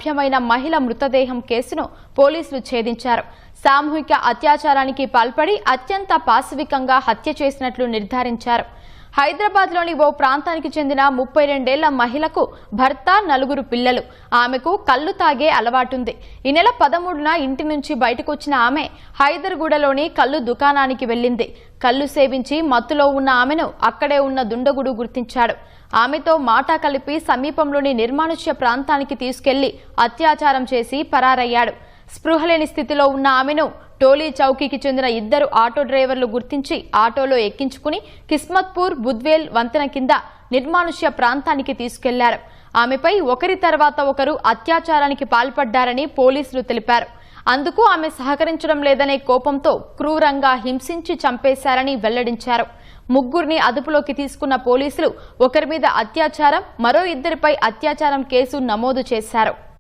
లభ్యమైన మహిళ మృతదేహం కేసును పోలీసులు ఛేదించారు. సామూహిక అత్యాచారానికి పాల్పడి అత్యంత పాశవికంగా హత్య చేసినట్లు నిర్ధారించారు. హైదరాబాద్లోని ఓ ప్రాంతానికి చెందిన 32 ఏళ్ల మహిళకు భర్త, 4 పిల్లలు. ఆమెకు కళ్లు తాగే అలవాటుంది. ఈ నెల 13న ఇంటి నుంచి బయటకొచ్చిన ఆమె హైదర్గూడలోని కళ్లు దుకాణానికి వెళ్లింది. కళ్లు సేవించి మత్తులో ఉన్న ఆమెను అక్కడే ఉన్న దుండగుడు గుర్తించాడు. ఆమెతో మాట కలిపి సమీపంలోని నిర్మానుష్య ప్రాంతానికి తీసుకెళ్లి అత్యాచారం చేసి పరారయ్యాడు. స్పృహలేని స్థితిలో ఉన్న ఆమెను టోలీ చౌకీకి చెందిన 2 ఆటో డ్రైవర్లు గుర్తించి ఆటోలో ఎక్కించుకుని కిస్మత్పూర్ బుద్వేల్ వంతెన కింద నిర్మానుష్య ప్రాంతానికి తీసుకెళ్లారు. ఆమెపై ఒకరి తర్వాత ఒకరు అత్యాచారానికి పాల్పడ్డారని పోలీసులు తెలిపారు. అందుకు ఆమె సహకరించడం లేదనే కోపంతో క్రూరంగా హింసించి చంపేశారని వెల్లడించారు. 3 అదుపులోకి తీసుకున్న పోలీసులు ఒకరి మీద అత్యాచారం, మరో 2పై అత్యాచారం కేసు నమోదు చేశారు.